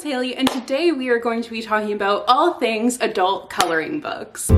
it's Hailey, and today we are going to be talking about all things adult coloring books.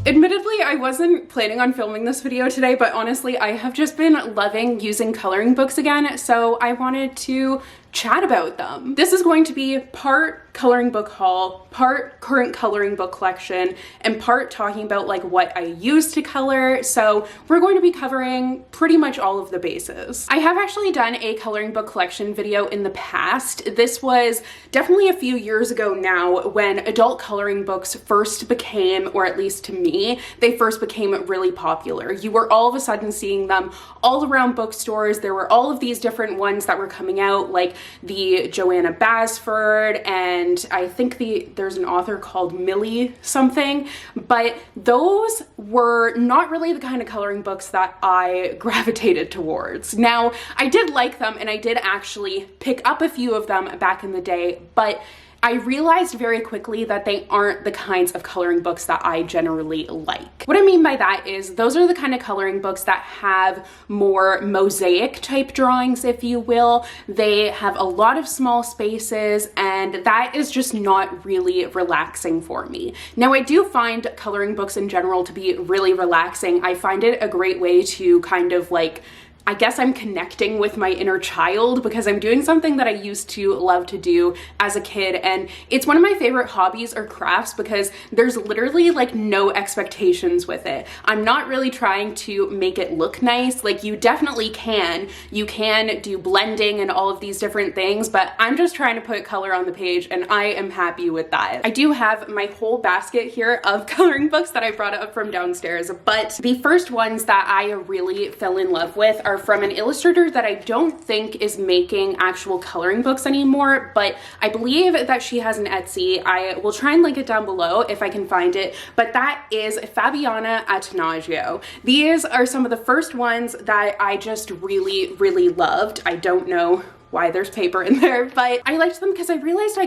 Admittedly, I wasn't planning on filming this video today, but honestly, I have just been loving using coloring books again, so I wanted to chat about them. This is going to be part coloring book haul, part current coloring book collection, and part talking about like what I use to color. So we're going to be covering pretty much all of the bases. I have actually done a coloring book collection video in the past. This was definitely a few years ago now when adult coloring books first became, or at least to me, they first became really popular. You were all of a sudden seeing them all around bookstores. There were all of these different ones that were coming out, like the Joanna Basford, and I think there's an author called Millie something, but those were not really the kind of coloring books that I gravitated towards. Now, I did like them and I did actually pick up a few of them back in the day, but I realized very quickly that they aren't the kinds of coloring books that I generally like. What I mean by that is those are the kind of coloring books that have more mosaic type drawings, if you will. They have a lot of small spaces, and that is just not really relaxing for me. Now, I do find coloring books in general to be really relaxing. I find it a great way to kind of like, I guess I'm connecting with my inner child because I'm doing something that I used to love to do as a kid, and it's one of my favorite hobbies or crafts because there's literally like no expectations with it. I'm not really trying to make it look nice. Like, you definitely can. You can do blending and all of these different things, but I'm just trying to put color on the page and I am happy with that. I do have my whole basket here of coloring books that I brought up from downstairs, but the first ones that I really fell in love with are from an illustrator that I don't think is making actual coloring books anymore, but I believe that she has an Etsy. I will try and link it down below if I can find it, but that is Fabiana Attanasio. These are some of the first ones that I just really, really loved. I don't know why there's paper in there, but I liked them because I realized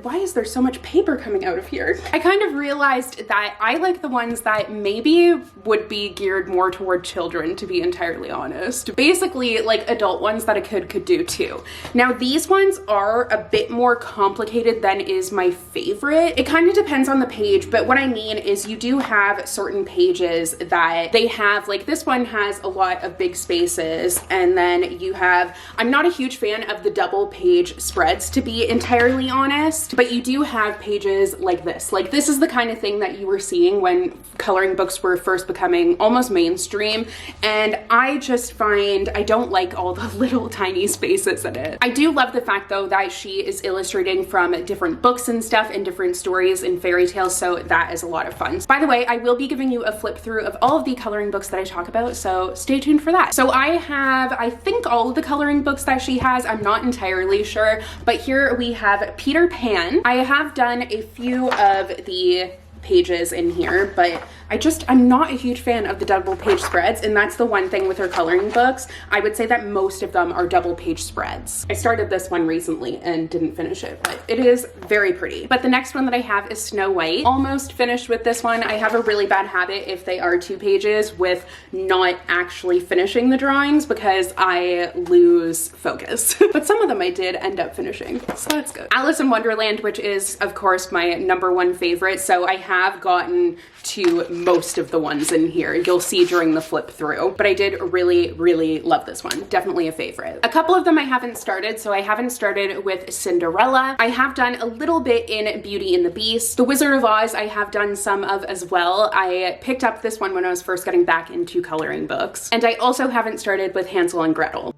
why is there so much paper coming out of here? I kind of realized that I like the ones that maybe would be geared more toward children, to be entirely honest. Basically, like adult ones that a kid could do too. Now, these ones are a bit more complicated than is my favorite. It kind of depends on the page, but what I mean is you do have certain pages that they have, like this one has a lot of big spaces, and then you have, I'm not a huge fan of the double page spreads, to be entirely honest, but you do have pages like this. Like, this is the kind of thing that you were seeing when coloring books were first becoming almost mainstream, and I just find I don't like all the little tiny spaces in it. I do love the fact though that she is illustrating from different books and stuff and different stories and fairy tales, so that is a lot of fun. By the way, I will be giving you a flip through of all of the coloring books that I talk about, so stay tuned for that. So I have, I think, all of the coloring books that she has. I'm not entirely sure, but here we have Peter Pan. I have done a few of the pages in here, but I'm not a huge fan of the double page spreads, and that's the one thing with her coloring books. I would say that most of them are double page spreads. I started this one recently and didn't finish it, but it is very pretty. But the next one that I have is Snow White. Almost finished with this one. I have a really bad habit if they are 2 pages with not actually finishing the drawings because I lose focus. But some of them I did end up finishing, so that's good. Alice in Wonderland, which is of course my #1 favorite, so I have gotten to most of the ones in here. You'll see during the flip through, but I did really, really love this one. Definitely a favorite. A couple of them I haven't started, so I haven't started with Cinderella. I have done a little bit in Beauty and the Beast. The Wizard of Oz I have done some of as well. I picked up this one when I was first getting back into coloring books. And I also haven't started with Hansel and Gretel.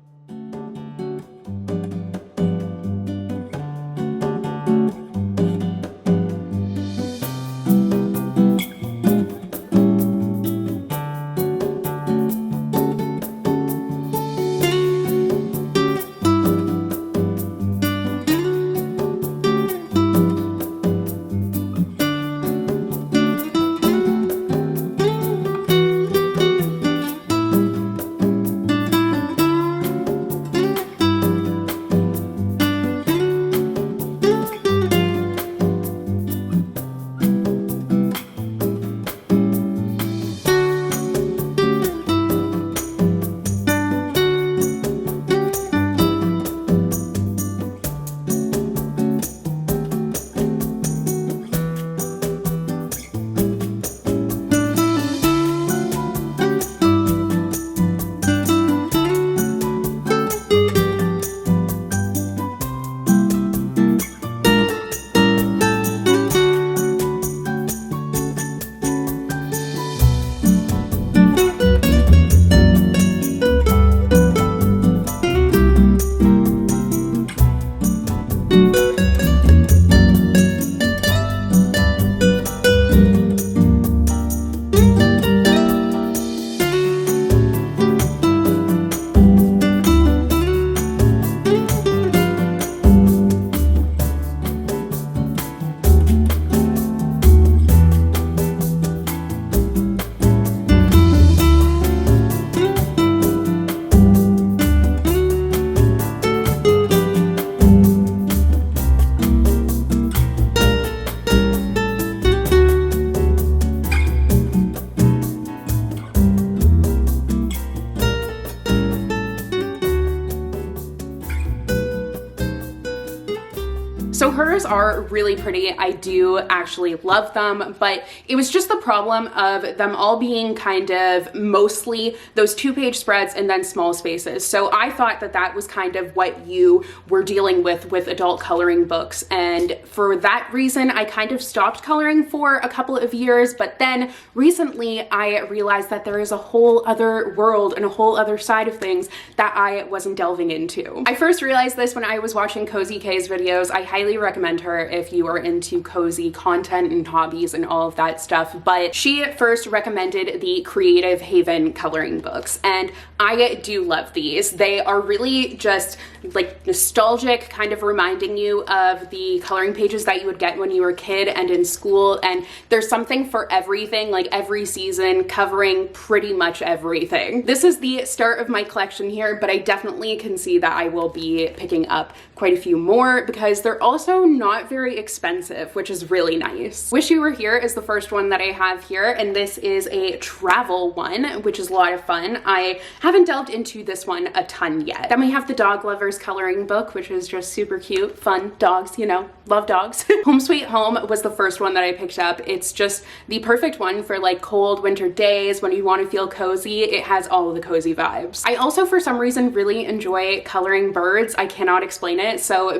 So hers are really pretty. I do actually love them, but it was just the problem of them all being kind of mostly those 2-page spreads and then small spaces. So I thought that that was kind of what you were dealing with adult coloring books. And for that reason, I kind of stopped coloring for a couple of years. But then recently I realized that there is a whole other world and a whole other side of things that I wasn't delving into. I first realized this when I was watching Cozy K's videos. I highly recommend her if you are into cozy content and hobbies and all of that stuff. But she first recommended the Creative Haven coloring books, and I do love these. They are really just like nostalgic, kind of reminding you of the coloring pages that you would get when you were a kid and in school. And there's something for everything, like every season, covering pretty much everything. This is the start of my collection here, but I definitely can see that I will be picking up quite a few more because they're also not very expensive, which is really nice. Wish You Were Here is the first one that I have here, and this is a travel one, which is a lot of fun. I haven't delved into this one a ton yet. Then we have the Dog Lovers coloring book, which is just super cute, fun. Dogs, you know, love dogs. Home Sweet Home was the first one that I picked up. It's just the perfect one for like cold winter days when you want to feel cozy. It has all of the cozy vibes. I also, for some reason, really enjoy coloring birds. I cannot explain it. So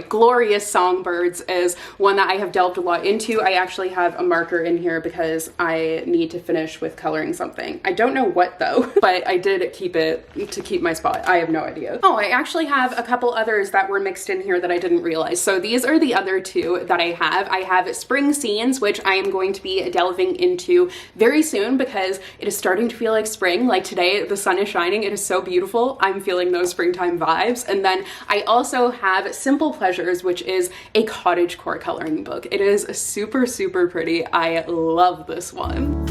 Glorious Songbirds is one that I have delved a lot into. I actually have a marker in here because I need to finish with coloring something. I don't know what though, but I did keep it to keep my spot. I have no idea. Oh, I actually have a couple others that were mixed in here that I didn't realize. So these are the other two that I have. I have Spring Scenes, which I am going to be delving into very soon because it is starting to feel like spring. Like today, the sun is shining. It is so beautiful. I'm feeling those springtime vibes. And then I also have Simple Pleasures, which is a cottage core coloring book. It is super, super pretty. I love this one.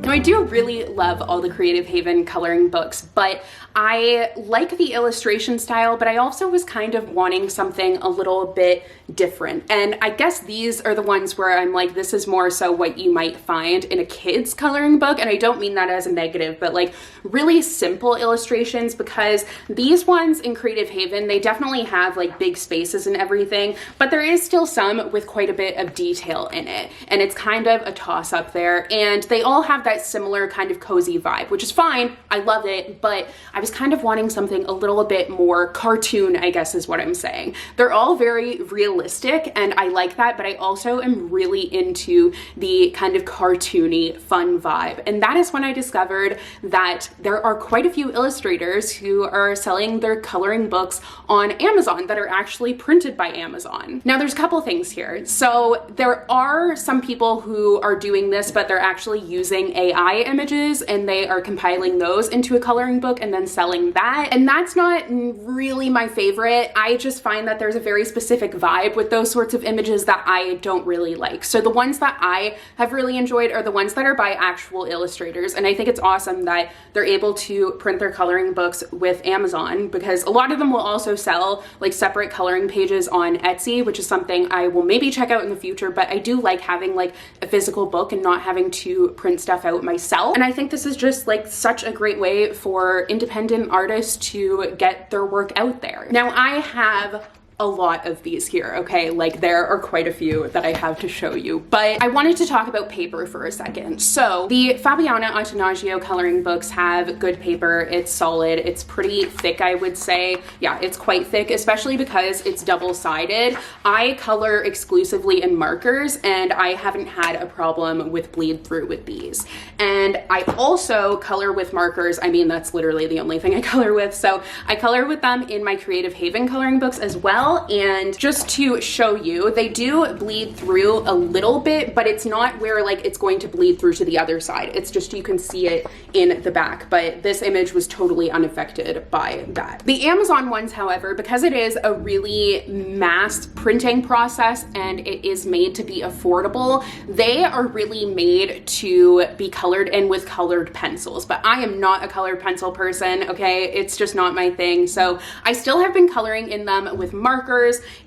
Now I do really love all the Creative Haven coloring books, but I like the illustration style, but I also was kind of wanting something a little bit different. And I guess these are the ones where I'm like, this is more so what you might find in a kid's coloring book. And I don't mean that as a negative, but like really simple illustrations, because these ones in Creative Haven, they definitely have like big spaces and everything, but there is still some with quite a bit of detail in it. And it's kind of a toss up there. And they all have that similar kind of cozy vibe, which is fine. I love it, but I was kind of wanting something a little bit more cartoon, I guess is what I'm saying. They're all very realistic and I like that, but I also am really into the kind of cartoony fun vibe. And that is when I discovered that there are quite a few illustrators who are selling their coloring books on Amazon that are actually printed by Amazon. Now there's a couple things here. So there are some people who are doing this, but they're actually using AI images and they are compiling those into a coloring book and then selling that. And that's not really my favorite. I just find that there's a very specific vibe with those sorts of images that I don't really like. So the ones that I have really enjoyed are the ones that are by actual illustrators. And I think it's awesome that they're able to print their coloring books with Amazon, because a lot of them will also sell like separate coloring pages on Etsy, which is something I will maybe check out in the future. But I do like having like a physical book and not having to print stuff out myself. And I think this is just like such a great way for independent artists to get their work out there. Now I have a lot of these here, okay? Like there are quite a few that I have to show you, but I wanted to talk about paper for a second. So the Fabiana Attanasio coloring books have good paper. It's solid. It's pretty thick, I would say. Yeah, it's quite thick, especially because it's double-sided. I color exclusively in markers and I haven't had a problem with bleed through with these. And I also color with markers. I mean, that's literally the only thing I color with. So I color with them in my Creative Haven coloring books as well. And just to show you, they do bleed through a little bit, but it's not where like it's going to bleed through to the other side. It's just, you can see it in the back, but this image was totally unaffected by that. The Amazon ones, however, because it is a really mass printing process and it is made to be affordable, they are really made to be colored in with colored pencils. But I am not a colored pencil person, okay? It's just not my thing. So I still have been coloring in them with markers,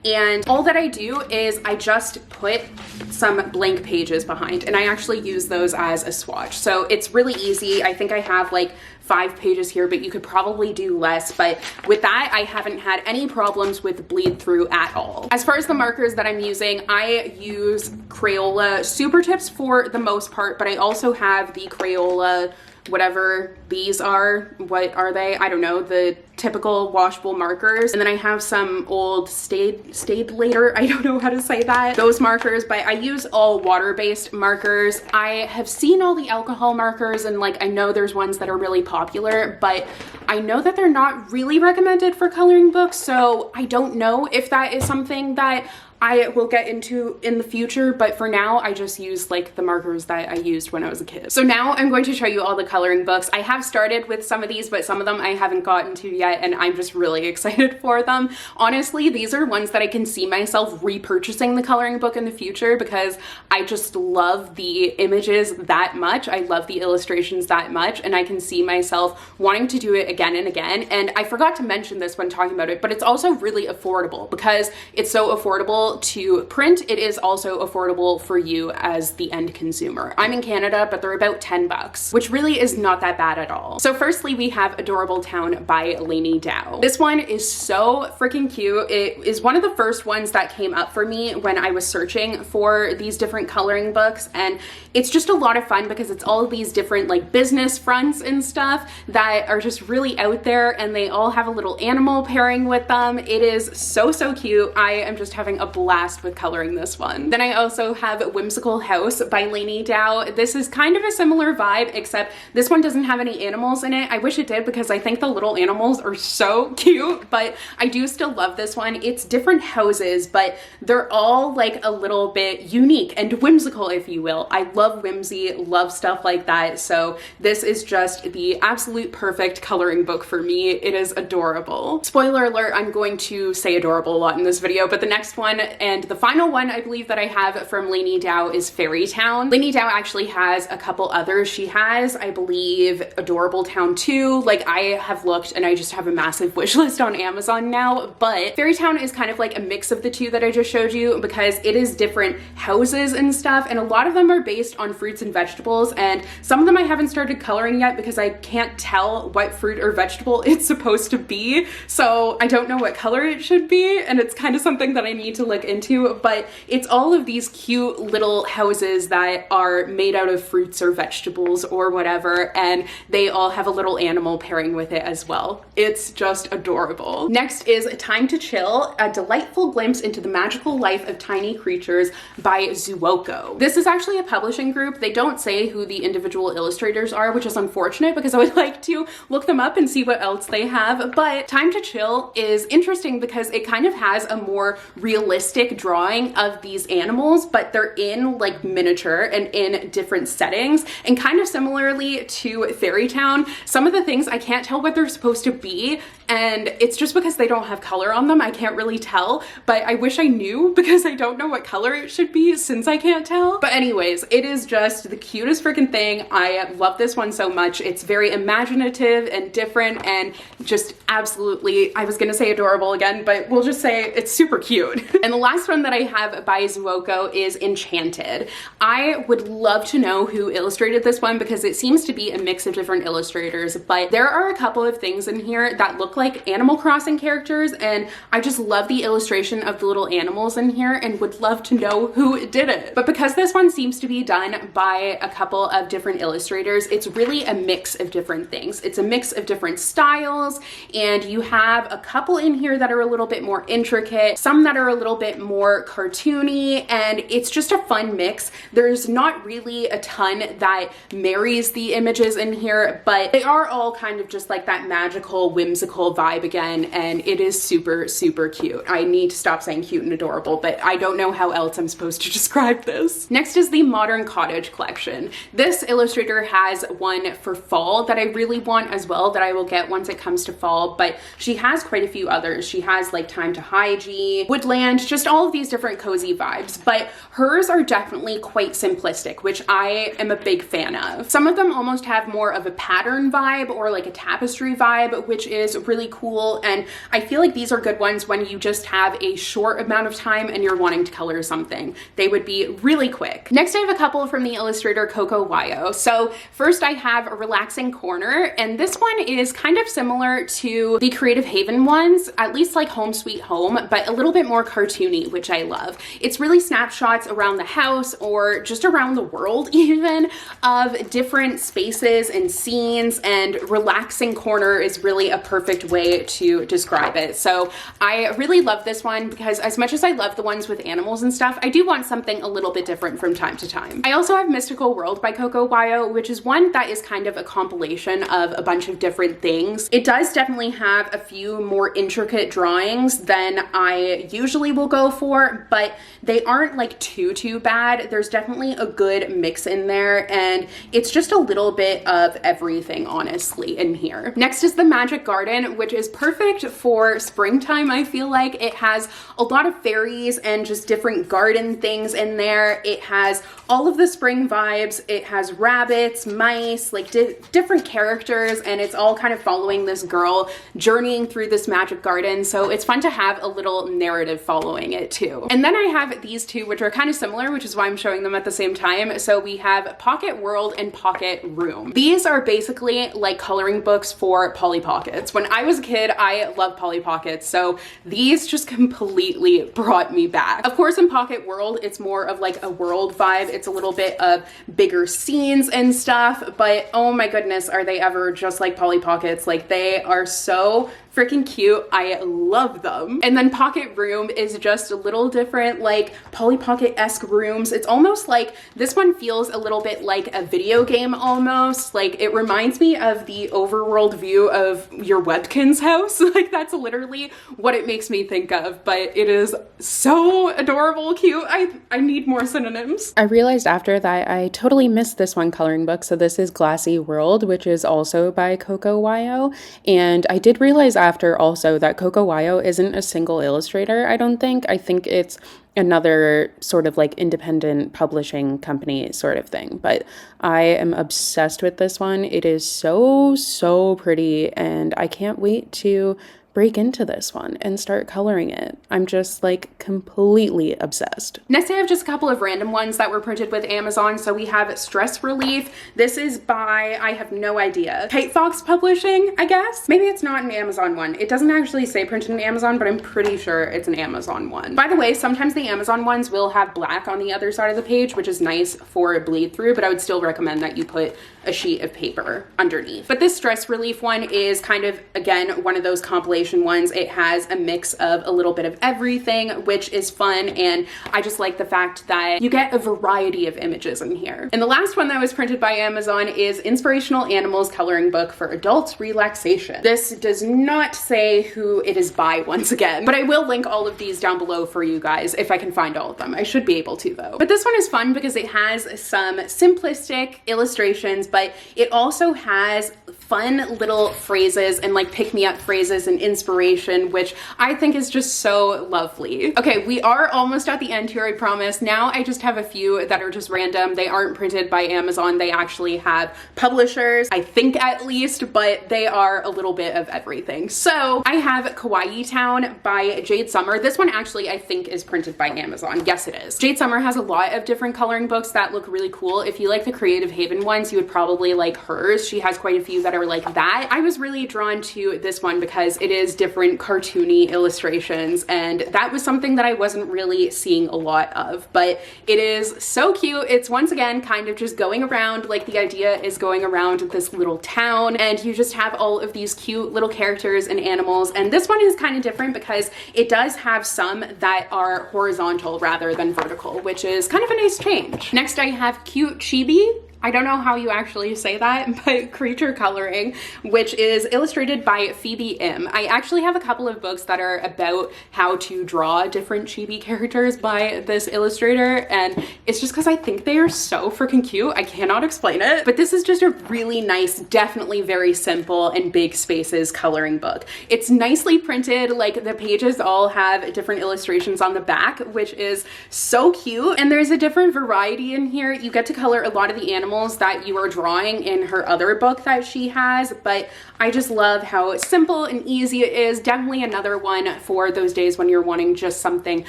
and all that I do is I just put some blank pages behind, and I actually use those as a swatch. So it's really easy. I think I have like 5 pages here, but you could probably do less. But with that, I haven't had any problems with bleed through at all. As far as the markers that I'm using, I use Crayola Super Tips for the most part, but I also have the Crayola, whatever these are. What are they? I don't know. The typical washable markers. And then I have some old Staedtler, I don't know how to say that, those markers, but I use all water-based markers. I have seen all the alcohol markers, and like I know there's ones that are really popular, but I know that they're not really recommended for coloring books, so I don't know if that is something that I will get into in the future, but for now I just use like the markers that I used when I was a kid. So now I'm going to show you all the coloring books. I have started with some of these, but some of them I haven't gotten to yet, and I'm just really excited for them. Honestly, these are ones that I can see myself repurchasing the coloring book in the future, because I just love the images that much. I love the illustrations that much, and I can see myself wanting to do it again and again. And I forgot to mention this when talking about it, but it's also really affordable. Because it's so affordable to print, it is also affordable for you as the end consumer. I'm in Canada, but they're about 10 bucks, which really is not that bad at all. So firstly, we have Adorable Town by Lainie Dao. This one is so freaking cute. It is one of the first ones that came up for me when I was searching for these different coloring books, and it's just a lot of fun because it's all of these different like business fronts and stuff that are just really out there, and they all have a little animal pairing with them. It is so cute. I am just having a blast with coloring this one. Then I also have Whimsical House by Lainie Dao. This is kind of a similar vibe, except this one doesn't have any animals in it. I wish it did, because I think the little animals are so cute, but I do still love this one. It's different houses, but they're all like a little bit unique and whimsical, if you will. I love whimsy, love stuff like that, so this is just the absolute perfect coloring book for me. It is adorable. Spoiler alert, I'm going to say adorable a lot in this video, but the next one and the final one I believe that I have from Lainie Dao is Fairy Town. Lainie Dao actually has a couple others. She has, I believe, Adorable Town 2. Like, I have looked and I just have a massive wish list on Amazon now, but Fairy Town is kind of like a mix of the two that I just showed you, because it is different houses and stuff, and a lot of them are based on fruits and vegetables, and some of them I haven't started coloring yet because I can't tell what fruit or vegetable it's supposed to be, so I don't know what color it should be, and it's kind of something that I need to look into. But it's all of these cute little houses that are made out of fruits or vegetables or whatever, and they all have a little animal pairing with it as well. It's just adorable. Next is Time to Chill, a delightful glimpse into the magical life of tiny creatures by Zowoco. This is actually a publishing group. They don't say who the individual illustrators are, which is unfortunate because I would like to look them up and see what else they have. But Time to Chill is interesting because it kind of has a more realistic realistic drawing of these animals, but they're in like miniature and in different settings. And kind of similarly to Fairy Town, some of the things I can't tell what they're supposed to be, and it's just because they don't have color on them. I can't really tell, but I wish I knew because I don't know what color it should be since I can't tell. But anyways, it is just the cutest freaking thing. I love this one so much. It's very imaginative and different and just absolutely, I was gonna say adorable again, but we'll just say it's super cute. And the last one that I have by Zowoco is Enchanted. I would love to know who illustrated this one because it seems to be a mix of different illustrators, but there are a couple of things in here that look like Animal Crossing characters, and I just love the illustration of the little animals in here and would love to know who did it. But because this one seems to be done by a couple of different illustrators, it's really a mix of different things. It's a mix of different styles, and you have a couple in here that are a little bit more intricate, some that are a little bit more cartoony, and it's just a fun mix. There's not really a ton that marries the images in here, but they are all kind of just like that magical, whimsical vibe again, and it is super, super cute. I need to stop saying cute and adorable, but I don't know how else I'm supposed to describe this. Next is the Modern Cottage collection. This illustrator has one for fall that I really want as well, that I will get once it comes to fall, but she has quite a few others. She has like Time to Hygie, Woodland, just all of these different cozy vibes, but hers are definitely quite simplistic, which I am a big fan of. Some of them almost have more of a pattern vibe or like a tapestry vibe, which is really cool, and I feel like these are good ones when you just have a short amount of time and you're wanting to color something. They would be really quick. Next, I have a couple from the illustrator Coco Wyo. So first I have a Relaxing Corner, and this one is kind of similar to the Creative Haven ones, at least like Home Sweet Home, but a little bit more cartoony, which I love. It's really snapshots around the house or just around the world even of different spaces and scenes, and Relaxing Corner is really a perfect way to describe it. So I really love this one because as much as I love the ones with animals and stuff, I do want something a little bit different from time to time. I also have Mystical World by Coco Wyo, which is one that is kind of a compilation of a bunch of different things. It does definitely have a few more intricate drawings than I usually will go for, but they aren't like too bad. There's definitely a good mix in there, and it's just a little bit of everything honestly in here. Next is the Magic Garden, which is perfect for springtime. I feel like it has a lot of fairies and just different garden things in there. It has all of the spring vibes. It has rabbits, mice, like different characters, and it's all kind of following this girl journeying through this magic garden. So it's fun to have a little narrative following it too. And then I have these two, which are kind of similar, which is why I'm showing them at the same time. So we have Pocket World and Pocket Room. These are basically like coloring books for Polly Pockets. When I was a kid, I loved Polly Pockets, so these just completely brought me back. Of course, in Pocket World, it's more of like a world vibe. It's a little bit of bigger scenes and stuff, but oh my goodness, are they ever just like Polly Pockets? Like, they are so freaking cute. I love them. And then Pocket Room is just a little different, like Polly Pocket-esque rooms. It's almost like this one feels a little bit like a video game almost. Like, it reminds me of the overworld view of your Webkinz house. Like, that's literally what it makes me think of, but it is so adorable, cute. I need more synonyms. I realized after that I totally missed this one coloring book. So this is Glassy World, which is also by Coco Wyo. And I did realize after also that Coco Wyo isn't a single illustrator, I don't think. I think it's another sort of like independent publishing company sort of thing, but I am obsessed with this one. It is so pretty, and I can't wait to break into this one and start coloring it. I'm just like completely obsessed. Next, I have just a couple of random ones that were printed with Amazon. So we have Stress Relief. This is by, I have no idea, Kite Fox Publishing, I guess. Maybe it's not an Amazon one. It doesn't actually say printed in Amazon, but I'm pretty sure it's an Amazon one. By the way, sometimes the Amazon ones will have black on the other side of the page, which is nice for bleed through, but I would still recommend that you put a sheet of paper underneath. But this stress relief one is kind of, again, one of those compilation ones. It has a mix of a little bit of everything, which is fun, and I just like the fact that you get a variety of images in here. And the last one that was printed by Amazon is Inspirational Animals coloring book for adults relaxation. This does not say who it is by once again, but I will link all of these down below for you guys if I can find all of them. I should be able to though. But this one is fun because it has some simplistic illustrations, but it also has fun little phrases and like pick-me-up phrases and inspiration, which I think is just so lovely. Okay, we are almost at the end here, I promise. Now I just have a few that are just random. They aren't printed by Amazon. They actually have publishers, I think at least, but they are a little bit of everything. So I have Kawaii Town by Jade Summer. This one actually I think is printed by Amazon. Yes, it is. Jade Summer has a lot of different coloring books that look really cool. If you like the Creative Haven ones, you would probably like hers. She has quite a few that are like that. I was really drawn to this one because it is different cartoony illustrations, and that was something that I wasn't really seeing a lot of, but it is so cute. It's once again kind of just going around, like the idea is going around this little town, and you just have all of these cute little characters and animals. And this one is kind of different because it does have some that are horizontal rather than vertical, which is kind of a nice change. Next I have cute Chibi. I don't know how you actually say that, but creature coloring, which is illustrated by Phoebe M. I actually have a couple of books that are about how to draw different chibi characters by this illustrator, and it's just because I think they are so freaking cute. I cannot explain it, but this is just a really nice, definitely very simple and big spaces coloring book. It's nicely printed, like the pages all have different illustrations on the back, which is so cute, and there's a different variety in here. You get to color a lot of the animals that you are drawing in her other book that she has, but I just love how simple and easy it is. Definitely another one for those days when you're wanting just something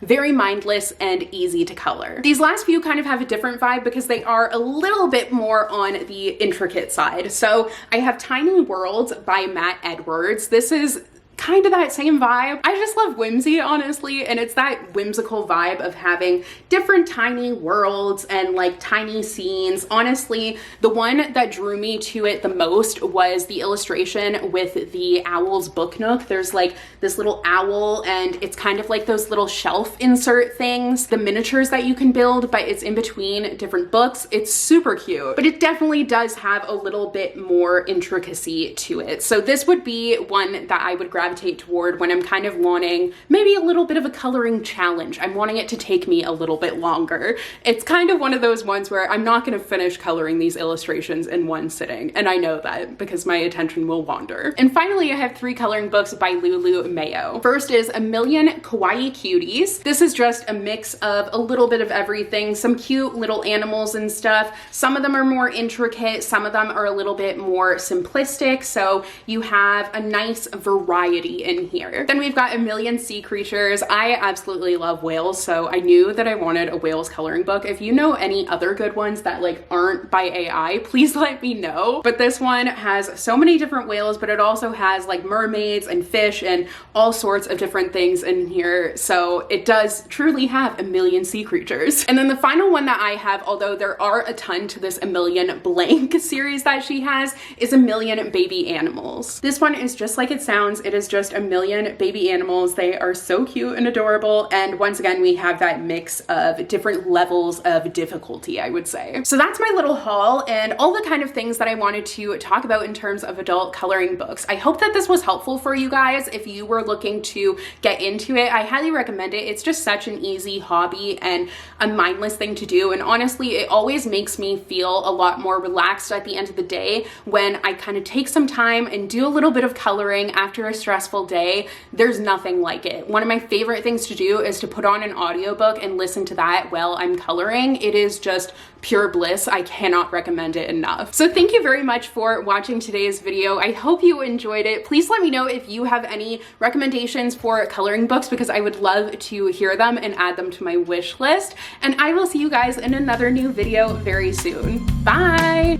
very mindless and easy to color. These last few kind of have a different vibe because they are a little bit more on the intricate side. So I have Tiny Worlds by Matt Edwards. This is kind of that same vibe. I just love whimsy, honestly, and it's that whimsical vibe of having different tiny worlds and like tiny scenes. Honestly, the one that drew me to it the most was the illustration with the owl's book nook. There's like this little owl, and it's kind of like those little shelf insert things, the miniatures that you can build, but it's in between different books. It's super cute, but it definitely does have a little bit more intricacy to it. So this would be one that I would gravitate toward when I'm kind of wanting maybe a little bit of a coloring challenge. I'm wanting it to take me a little bit longer. It's kind of one of those ones where I'm not going to finish coloring these illustrations in one sitting, and I know that because my attention will wander. And finally, I have 3 coloring books by Lulu Mayo. First is A Million Kawaii Cuties. This is just a mix of a little bit of everything, some cute little animals and stuff. Some of them are more intricate, some of them are a little bit more simplistic, so you have a nice variety in here. Then we've got A Million Sea Creatures. I absolutely love whales, so I knew that I wanted a whales coloring book. If you know any other good ones that like aren't by AI, please let me know. But this one has so many different whales, but it also has like mermaids and fish and all sorts of different things in here. So it does truly have a million sea creatures. And then the final one that I have, although there are a ton to this A Million Blank series that she has, is A Million Baby Animals. This one is just like it sounds. It is just a million baby animals. They are so cute and adorable, and once again we have that mix of different levels of difficulty, I would say. So that's my little haul and all the kind of things that I wanted to talk about in terms of adult coloring books. I hope that this was helpful for you guys if you were looking to get into it. I highly recommend it. It's just such an easy hobby and a mindless thing to do, and honestly it always makes me feel a lot more relaxed at the end of the day when I kind of take some time and do a little bit of coloring after a stressful day. There's nothing like it. One of my favorite things to do is to put on an audiobook and listen to that while I'm coloring. It is just pure bliss. I cannot recommend it enough. So thank you very much for watching today's video. I hope you enjoyed it. Please let me know if you have any recommendations for coloring books because I would love to hear them and add them to my wish list. And I will see you guys in another new video very soon. Bye!